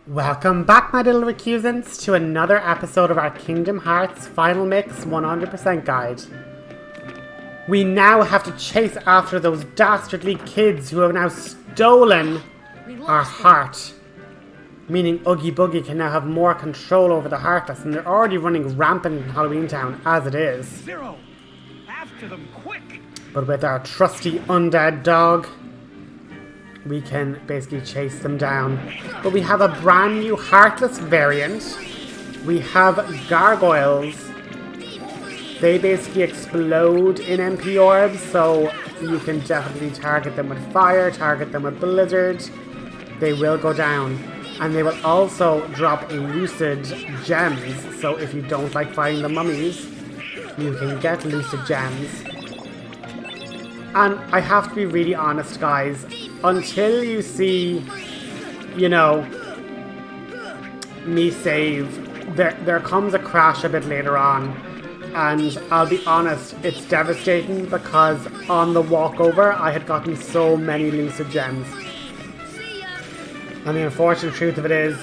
Welcome back, my little recusants, to another episode of our Kingdom Hearts Final Mix 100% guide. We now have to chase after those dastardly kids who have now stolen our heart. Meaning Oogie Boogie can now have more control over the Heartless, and they're already running rampant in Halloween Town as it is. Zero! After them, quick! But with our trusty undead dog, we can basically chase them down. But we have a brand new Heartless variant. We have gargoyles. They basically explode in MP orbs, so you can definitely target them with fire, target them with blizzard. They will go down. And they will also drop lucid gems, so if you don't like fighting the mummies, you can get lucid gems. And I have to be really honest, guys, until you see, you know, me save, there comes a crash a bit later on. And I'll be honest, it's devastating because on the walkover, I had gotten so many lucid gems. And the unfortunate truth of it is,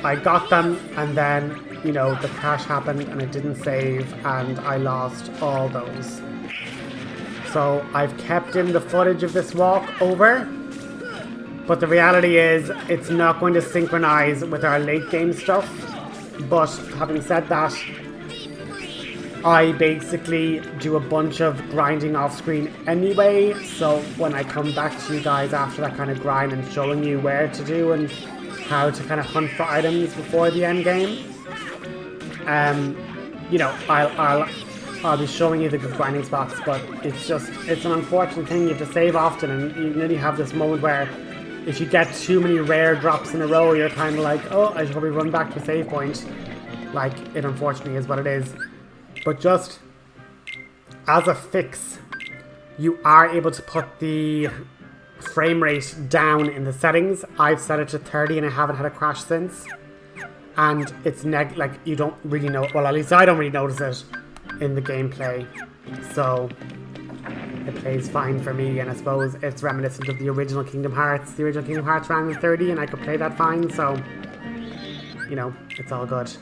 I got them and then, you know, the crash happened and it didn't save and I lost all those. So I've kept in the footage of this walkover, but the reality is it's not going to synchronize with our late game stuff. But having said that, I basically do a bunch of grinding off screen anyway, so when I come back to you guys after that kind of grind and showing you where to do and how to kind of hunt for items before the end game, you know, I'll be showing you the good grinding spots. But it's an unfortunate thing. You have to save often, and you nearly have this moment where if you get too many rare drops in a row, you're kind of like, oh, I should probably run back to a save point. Like, it unfortunately is what it is. But just as a fix, you are able to put the frame rate down in the settings. I've set it to 30 and I haven't had a crash since. And it's like you don't really know, well, at least I don't really notice it in the gameplay. So it plays fine for me, and I suppose it's reminiscent of the original Kingdom Hearts. The original Kingdom Hearts ran in 30 and I could play that fine, so, you know, it's all good.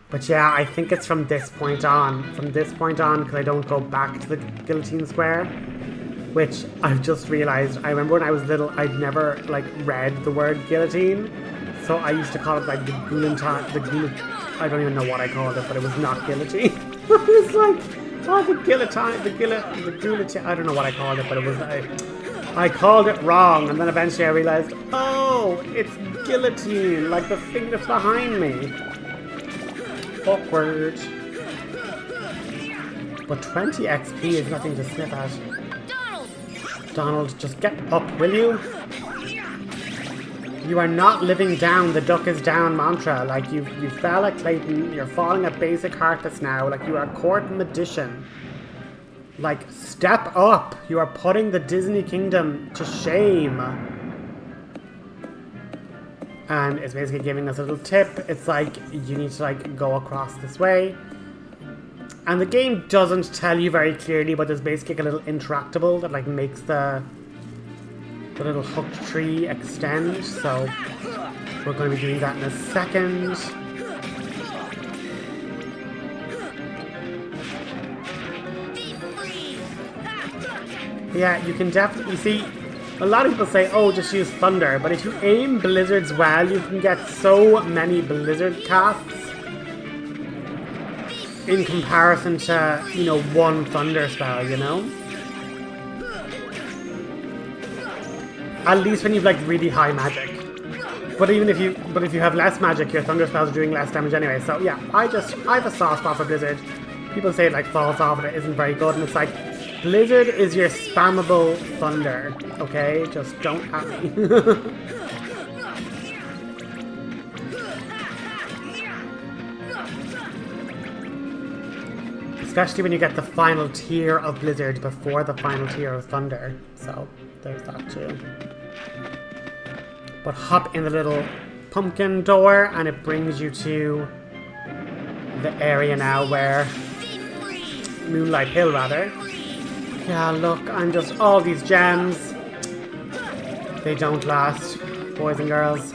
But yeah, I think it's from this point on. From this point on, because I don't go back to the guillotine square. Which I've just realised. I remember when I was little, I'd never, like, read the word guillotine. So I used to call it, like, the I don't even know what I called it, but it was not guillotine. It was like, oh, the guillotine, I don't know what I called it, but it was, I called it wrong. And then eventually I realised, oh, it's guillotine, like the thing that's behind me. Awkward. But 20 XP is nothing to sniff at. Donald, just get up, will you? You are not living down the duck is down mantra. Like, you fell at Clayton, you're falling at basic Heartless now. Like, you are court magician. Like, step up. You are putting the Disney Kingdom to shame. And it's basically giving us a little tip. It's like, you need to, like, go across this way. And the game doesn't tell you very clearly, but there's basically a little interactable that, like, makes the little hooked tree extend. So we're going to be doing that in a second. Yeah, you can definitely see. A lot of people say, oh, just use thunder, but if you aim blizzards well, you can get so many blizzard casts in comparison to, you know, one thunder spell, you know? At least when you've, like, really high magic. But even if you have less magic, your thunder spells are doing less damage anyway. So yeah, I have a soft spot for blizzard. People say it, like, falls off and it isn't very good, and it's like, blizzard is your spammable thunder, okay? Just don't at me. Especially when you get the final tier of blizzard before the final tier of thunder. So there's that too. But hop in the little pumpkin door and it brings you to the area now where Moonlight Hill, rather. Yeah, look, I'm just all these gems. They don't last. boys and girls.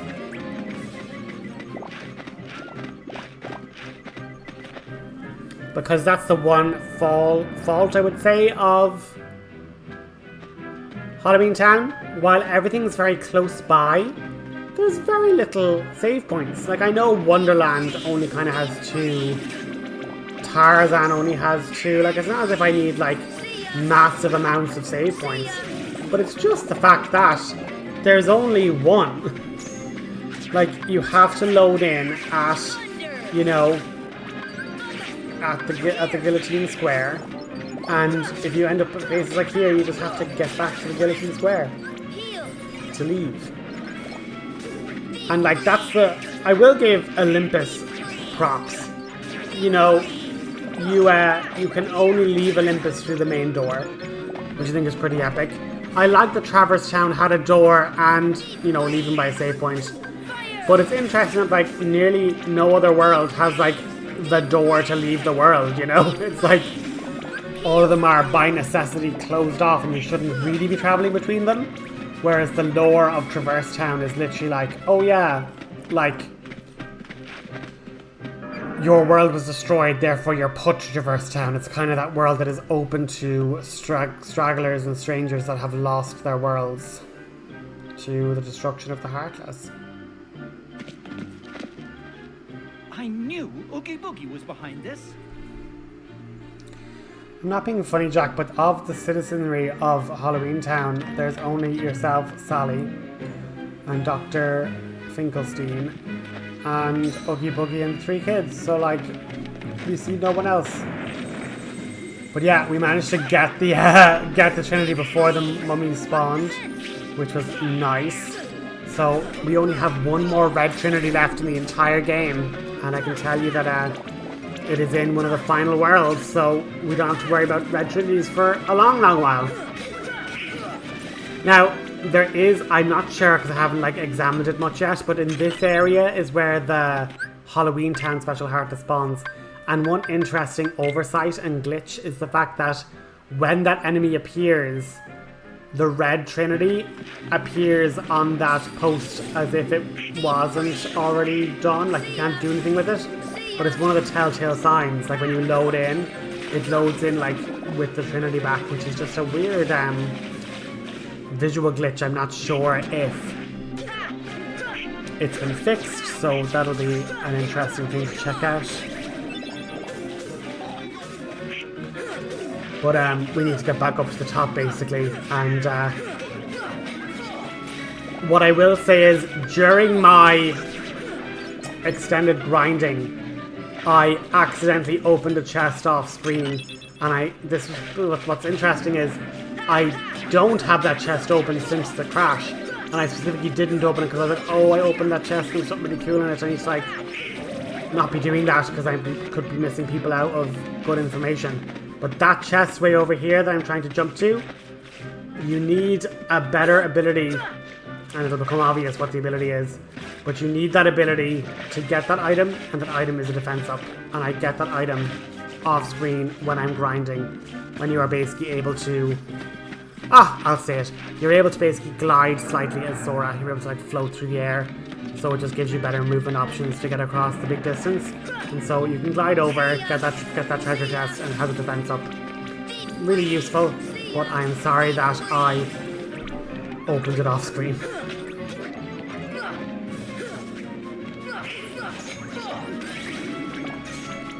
Because that's the one fault, I would say, of Halloween Town. While everything's very close by, there's very little save points. Like, I know Wonderland only kind of has 2. Tarzan only has 2. Like, it's not as if I need, like, massive amounts of save points. But it's just the fact that there's only 1. Like, you have to load in at, you know, at the Guillotine Square, and if you end up at places like here, you just have to get back to the Guillotine Square to leave. And like, that's the... I will give Olympus props. You know, you can only leave Olympus through the main door, which I think is pretty epic. I like that Traverse Town had a door and, you know, leaving by a save point. But it's interesting that, like, nearly no other world has, like, the door to leave the world, you know? It's like all of them are by necessity closed off and you shouldn't really be traveling between them. Whereas the lore of Traverse Town is literally like, oh yeah, like, your world was destroyed, therefore you're put to Traverse Town. It's kind of that world that is open to stragglers and strangers that have lost their worlds to the destruction of the Heartless. I knew Oogie Boogie was behind this. I'm not being funny, Jack, but of the citizenry of Halloween Town, there's only yourself, Sally, and Dr. Finkelstein, and Oogie Boogie and 3 kids. So, like, you see no one else. But yeah, we managed to get the Trinity before the mummies spawned, which was nice. So we only have 1 more red Trinity left in the entire game, and I can tell you that it is in one of the final worlds, so we don't have to worry about red Trinities for a long, long while. Now, there is, I'm not sure because I haven't like examined it much yet, but in this area is where the Halloween Town Special Heartless spawns. And one interesting oversight and glitch is the fact that when that enemy appears, the red Trinity appears on that post as if it wasn't already done, like you can't do anything with it. But it's one of the telltale signs, like when you load in, it loads in like with the Trinity back, which is just a weird visual glitch. I'm not sure if it's been fixed, so that'll be an interesting thing to check out. But we need to get back up to the top basically, and what I will say is during my extended grinding, I accidentally opened a chest off screen, and what's interesting is I don't have that chest open since the crash, and I specifically didn't open it because I was like, oh, I opened that chest and there's something really cool in it, and it's like, not be doing that because I could be missing people out of good information. But that chest way over here that I'm trying to jump to, you need a better ability, and it'll become obvious what the ability is, but you need that ability to get that item, and that item is a defense up. And I get that item off screen when I'm grinding, when you are basically able to, I'll say it, you're able to basically glide slightly as Sora, you're able to like float through the air, so it just gives you better movement options to get across the big distance. And so you can glide over, get that treasure chest, and have a defense up. Really useful, but I'm sorry that I opened it off screen.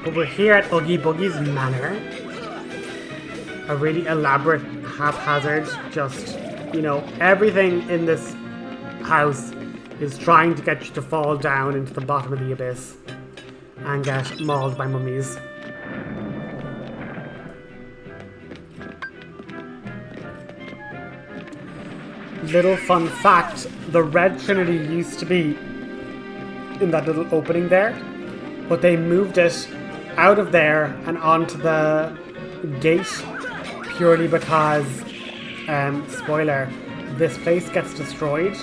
But we're here at Oogie Boogie's Manor. A really elaborate, haphazard, just, you know, everything in this house is trying to get you to fall down into the bottom of the abyss and get mauled by mummies. Little fun fact, the red Trinity used to be in that little opening there, but they moved it out of there and onto the gate purely because, spoiler, this place gets destroyed,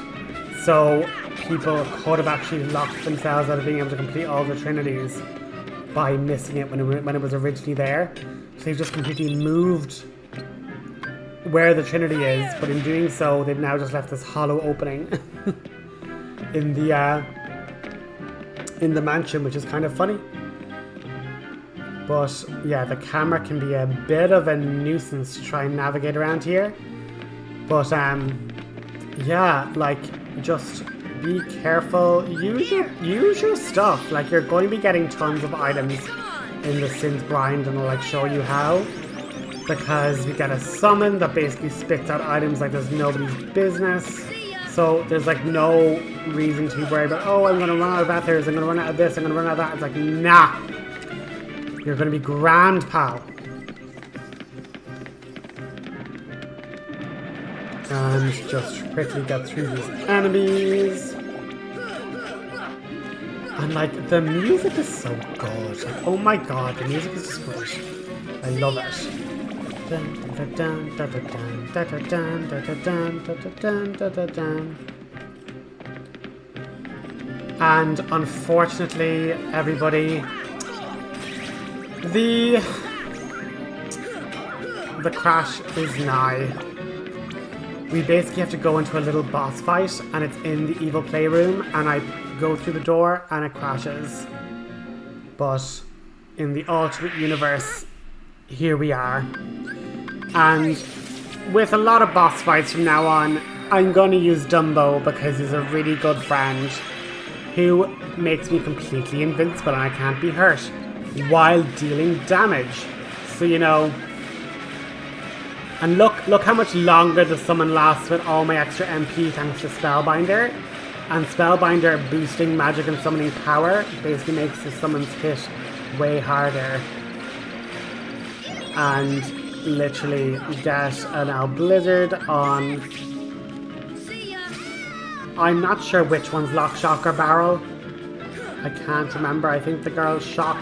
so people could have actually locked themselves out of being able to complete all the Trinities by missing it when it was originally there. So they've just completely moved where the Trinity is, but in doing so, they've now just left this hollow opening. in the mansion, which is kind of funny. But yeah, the camera can be a bit of a nuisance to try and navigate around here. But yeah, like just be careful. Use your stuff. Like you're going to be getting tons of items in the synth grind, and I'll like show you how. Because we get a summon that basically spits out items like there's nobody's business. So there's like no reason to be worried about, oh, I'm gonna run out of ethers, I'm gonna run out of this, I'm gonna run out of that. It's like, nah. You're gonna be grand, pal. And just quickly get through these enemies. And like, the music is so good. Like, oh my god, the music is just great. I love it. And unfortunately, everybody, the crash is nigh. We basically have to go into a little boss fight, and it's in the evil playroom, and I go through the door and it crashes. But in the alternate universe, here we are. And with a lot of boss fights from now on, I'm going to use Dumbo because he's a really good friend who makes me completely invincible and I can't be hurt while dealing damage. So, you know, and look how much longer the summon lasts with all my extra MP thanks to Spellbinder. And Spellbinder boosting magic and summoning power basically makes the summons hit way harder. And literally get an L Blizzard on. I'm not sure which one's Lock, Shock or Barrel. I can't remember. I think the girl's Shock.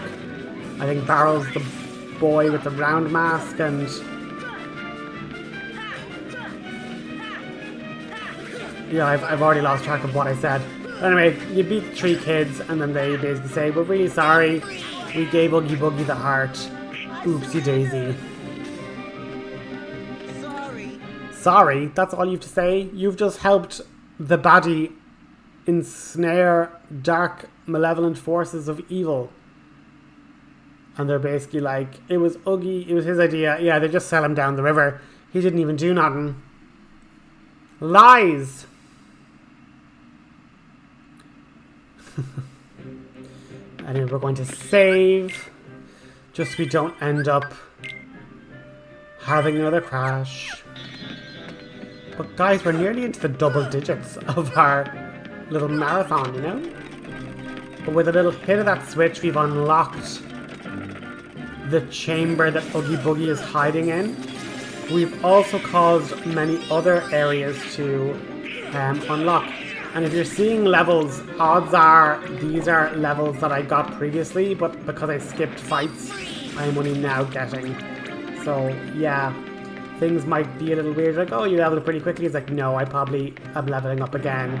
I think Barrel's the boy with the round mask, and yeah, I've already lost track of what I said. Anyway, you beat 3 kids and then they basically say, we're really sorry. We gave Oogie Boogie the heart. Oopsie daisy. Sorry, that's all you have to say? You've just helped the baddie ensnare dark, malevolent forces of evil. And they're basically like, it was Oogie, it was his idea. Yeah, they just sell him down the river. He didn't even do nothing. Lies! Anyway, we're going to save. Just so we don't end up having another crash. But guys, we're nearly into the double digits of our little marathon, you know? But with a little hit of that switch, we've unlocked the chamber that Oogie Boogie is hiding in. We've also caused many other areas to unlock. And if you're seeing levels, odds are these are levels that I got previously, but because I skipped fights, I'm only now getting. So yeah, things might be a little weird, like, oh, you leveled pretty quickly. It's like, no, I probably am leveling up again.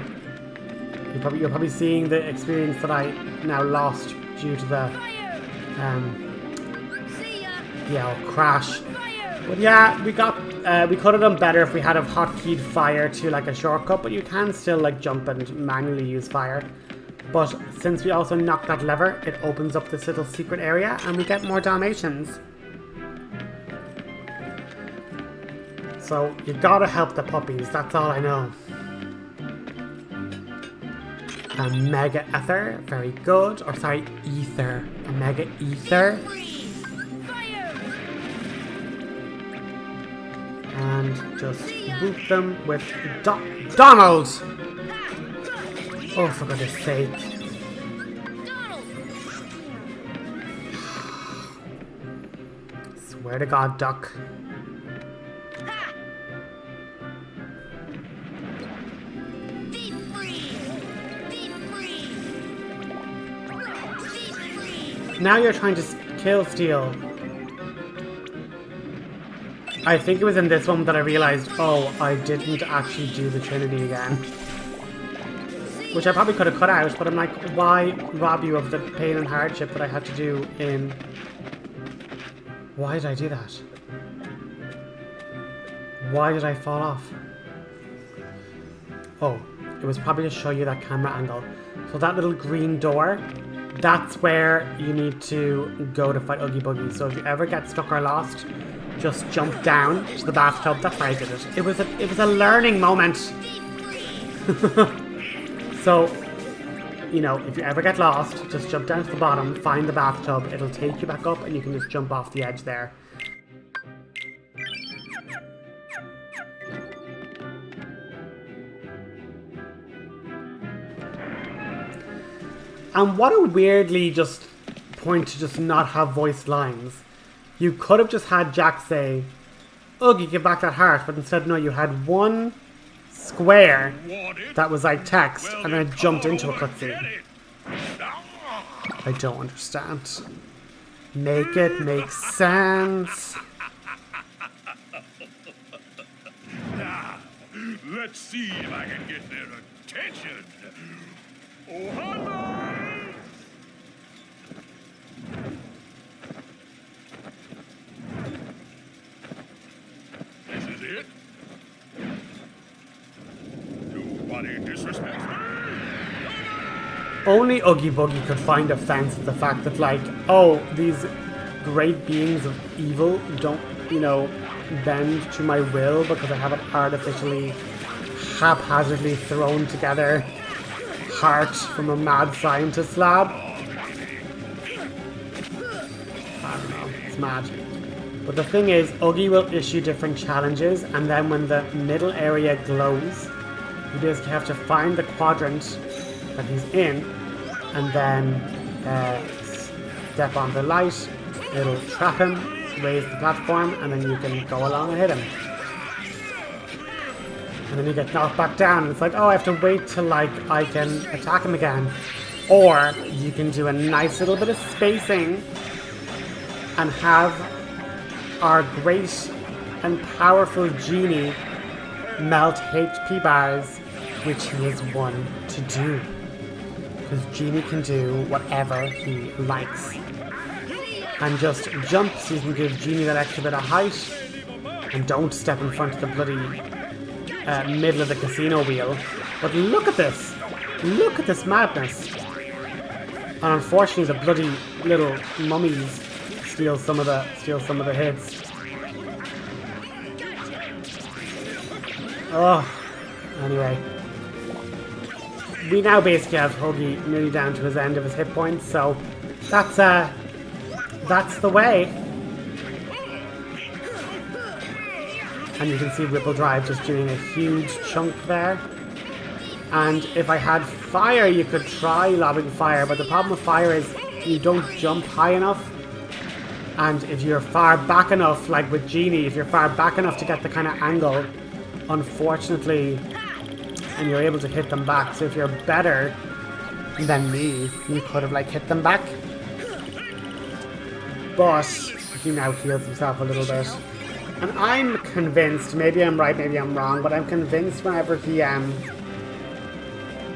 You're probably seeing the experience that I now lost due to the crash. But yeah, we could have done better if we had have hotkeyed fire to like a shortcut, but you can still like jump and manually use fire. But since we also knocked that lever, it opens up this little secret area and we get more Dalmatians. So you gotta help the puppies, that's all I know. A mega ether, very good. Or sorry, ether. A mega ether. And just boot them with Donald! Oh, for goodness sake. Swear to God, Duck. Now you're trying to kill Steel. I think it was in this one that I realized, oh, I didn't actually do the Trinity again. Which I probably could have cut out, but I'm like, why rob you of the pain and hardship that I had to do in... Why did I do that? Why did I fall off? Oh, it was probably to show you that camera angle. So that little green door, that's where you need to go to fight Oogie Boogie. So if you ever get stuck or lost, just jump down to the bathtub. That's why I did it. It was a learning moment. So, you know, if you ever get lost, just jump down to the bottom, find the bathtub. It'll take you back up and you can just jump off the edge there. And what a weirdly just point to just not have voiced lines. You could have just had Jack say, Oogie, give back that heart, but instead, no, you had one square that was like text, and then it jumped into a cutscene. I don't understand. Make it make sense. Now, let's see if I can get their attention. Oh, heartless! This is it? Nobody disrespects me? Only Oogie Boogie could find offense at the fact that, like, oh, these great beings of evil don't, you know, bend to my will because I have an artificially, haphazardly thrown together heart from a mad scientist lab. I don't know, it's mad. But the thing is, Oogie will issue different challenges, and then when the middle area glows, you basically have to find the quadrant that he's in, and then step on the light. It'll trap him, raise the platform, and then you can go along and hit him. And then you get knocked back down, and it's like, oh, I have to wait till, like, I can attack him again. Or you can do a nice little bit of spacing and have our great and powerful genie melt HP bars, which he is one to do. Because Genie can do whatever he likes. And just jump so you can give Genie that extra bit of height. And don't step in front of the bloody middle of the casino wheel. But look at this! Look at this madness! And unfortunately the bloody little mummies steal some of the hits. Oh, anyway. We now basically have Oogie nearly down to his end of his hit points, so that's the way. And you can see Ripple Drive just doing a huge chunk there. And if I had fire, you could try lobbing fire, but the problem with fire is you don't jump high enough. And if you're far back enough, like with Genie, if you're far back enough to get the kind of angle, unfortunately, and you're able to hit them back. So if you're better than me, you could have like hit them back. But he now heals himself a little bit. And I'm convinced, maybe I'm right, maybe I'm wrong, but I'm convinced whenever he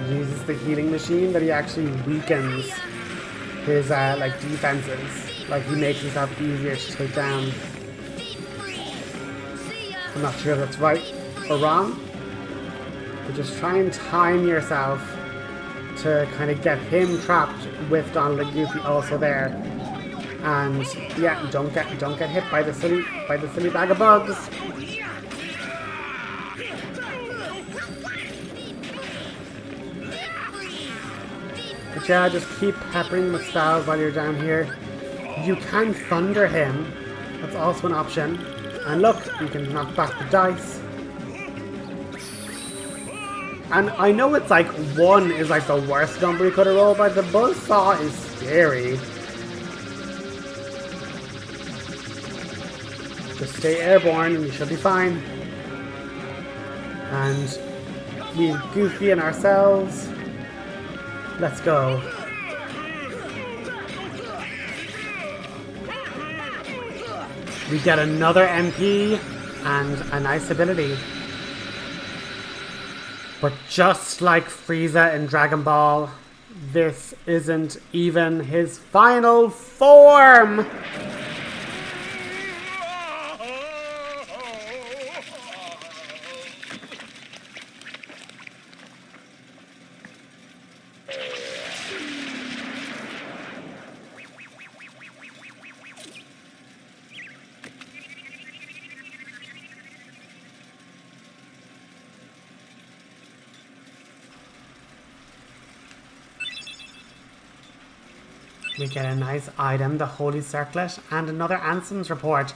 uses the healing machine that he actually weakens his like defenses. Like he makes himself easier to take down. I'm not sure if that's right or wrong. But just try and time yourself to kind of get him trapped with Donald and Goofy also there. And yeah, don't get hit by the silly bag of bugs. But yeah, just keep peppering him with spells while you're down here. You can thunder him. That's also an option. And look, you can knock back the dice. And I know it's like 1 is like the worst number you could have rolled, but the buzzsaw is scary. Just stay airborne and you should be fine. And leave Goofy and ourselves. Let's go. We get another MP and a nice ability. But just like Frieza in Dragon Ball, this isn't even his final form! We get a nice item, the Holy Circlet, and another Ansem's report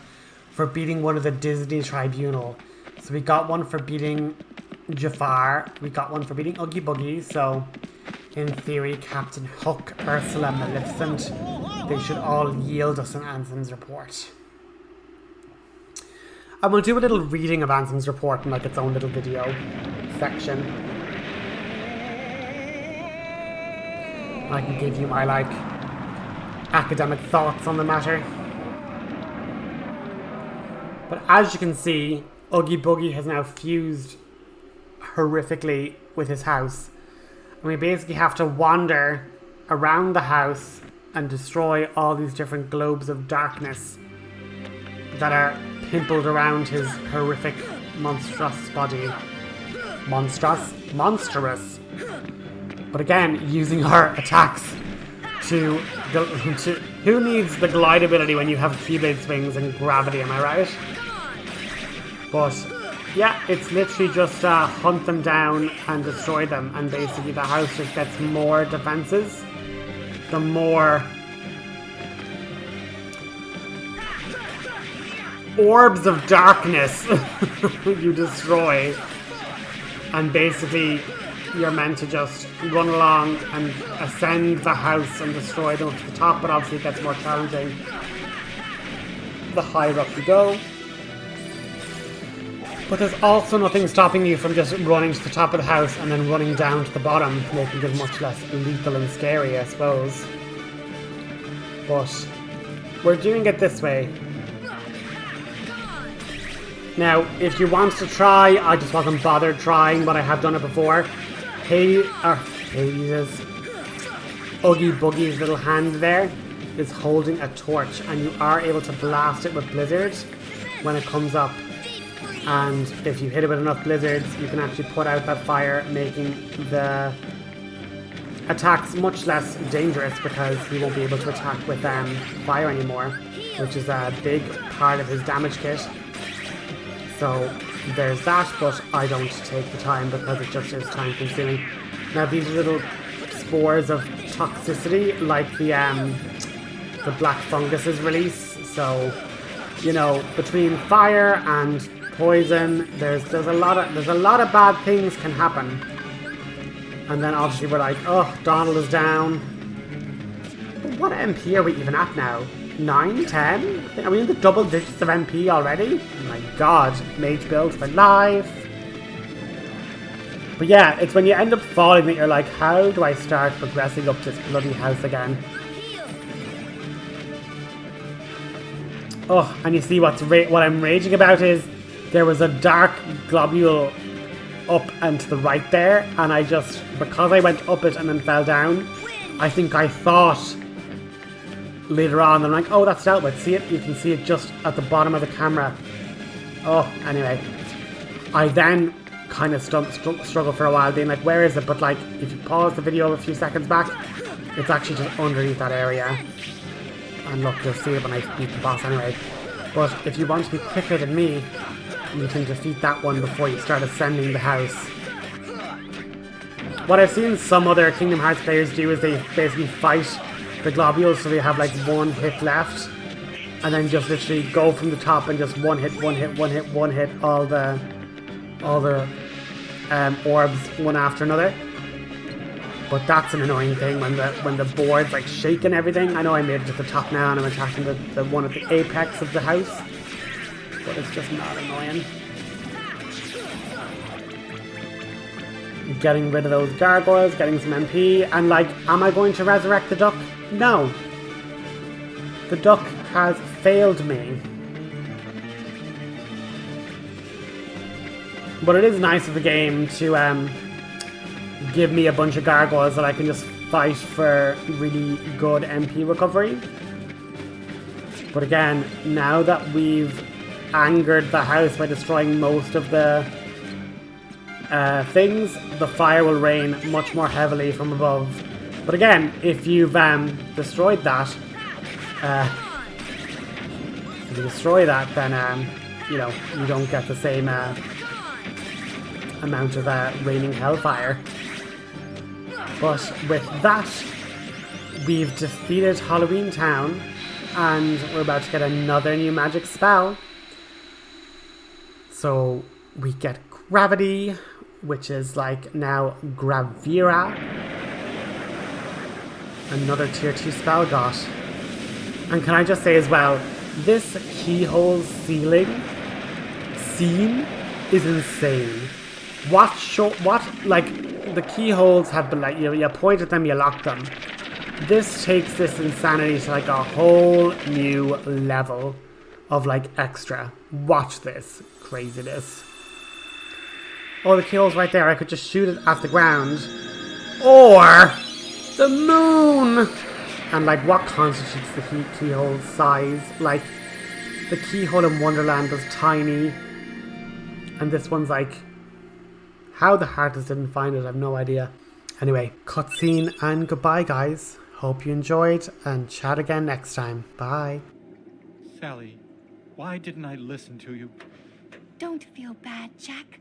for beating one of the Disney Tribunal. So we got one for beating Jafar, we got one for beating Oogie Boogie, so in theory Captain Hook, Ursula, Maleficent, they should all yield us an Ansem's report. And we'll do a little reading of Ansem's report in like its own little video section. I can give you my like academic thoughts on the matter. But as you can see, Oogie Boogie has now fused horrifically with his house. And we basically have to wander around the house and destroy all these different globes of darkness that are pimpled around his horrific, monstrous body. Monstrous. But again, using our attacks to who needs the glide ability when you have Keyblade swings and gravity, am I right? But yeah, it's literally just hunt them down and destroy them, and basically the house just gets more defenses the more orbs of darkness you destroy. And basically you're meant to just run along and ascend the house and destroy them up to the top, but obviously it gets more challenging the higher up you go. But there's also nothing stopping you from just running to the top of the house and then running down to the bottom, making it much less lethal and scary, I suppose. But we're doing it this way. Now, if you want to try, I just wasn't bothered trying, but I have done it before. Oogie Boogie's little hand there is holding a torch, and you are able to blast it with blizzards when it comes up. And if you hit it with enough blizzards, you can actually put out that fire, making the attacks much less dangerous because he won't be able to attack with fire anymore, which is a big part of his damage kit. So there's that, but I don't take the time because it just is time consuming. Now these are little spores of toxicity, like the black fungus's release. So, you know, between fire and poison, there's a lot of bad things can happen. And then obviously we're like, oh, Donald is down. But what MP are we even at now? 9, 10? Are we in the double digits of MP already? Oh my god, mage build for life. But yeah, it's when you end up falling that you're like, how do I start progressing up this bloody house again? Oh, and you see what I'm raging about is there was a dark globule up and to the right there, and I just, because I went up it and then fell down, I think I thought later on, I'm like, oh, that's dealt with. See it? You can see it just at the bottom of the camera. Oh, anyway. I then kind of struggled for a while being like, where is it? But like, if you pause the video a few seconds back, it's actually just underneath that area. And look, you'll see it when I beat the boss anyway. But if you want to be quicker than me, you can defeat that one before you start ascending the house. What I've seen some other Kingdom Hearts players do is they basically fight the globules so they have like one hit left, and then just literally go from the top and just one hit all the orbs one after another. But that's an annoying thing when the board's like shaking everything. I know I made it to the top now and I'm attacking the one at the apex of the house, but it's just not annoying. Getting rid of those gargoyles, getting some MP, and like, am I going to resurrect the duck? No. The duck has failed me. But it is nice of the game to give me a bunch of gargoyles that I can just fight for really good MP recovery. But again, now that we've angered the house by destroying most of the things, the fire will rain much more heavily from above. But again, if you've destroyed that, then you know, you don't get the same amount of raining hellfire. But with that we've defeated Halloween Town, and we're about to get another new magic spell. So we get Gravity, which is like now Gravira. Another tier 2 spell got. And can I just say as well, this keyhole scene is insane. Like, the keyholes have been like, you point at them, you lock them. This takes this insanity to like a whole new level of like extra. Watch this craziness. Oh, the keyhole's right there. I could just shoot it at the ground. Or the moon! And like, what constitutes the keyhole's size? Like, the keyhole in Wonderland was tiny. And this one's like, how the Heartless didn't find it, I have no idea. Anyway, cutscene and goodbye, guys. Hope you enjoyed, and chat again next time. Bye. Sally, why didn't I listen to you? Don't feel bad, Jack.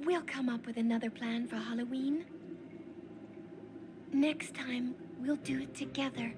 We'll come up with another plan for Halloween. Next time, we'll do it together.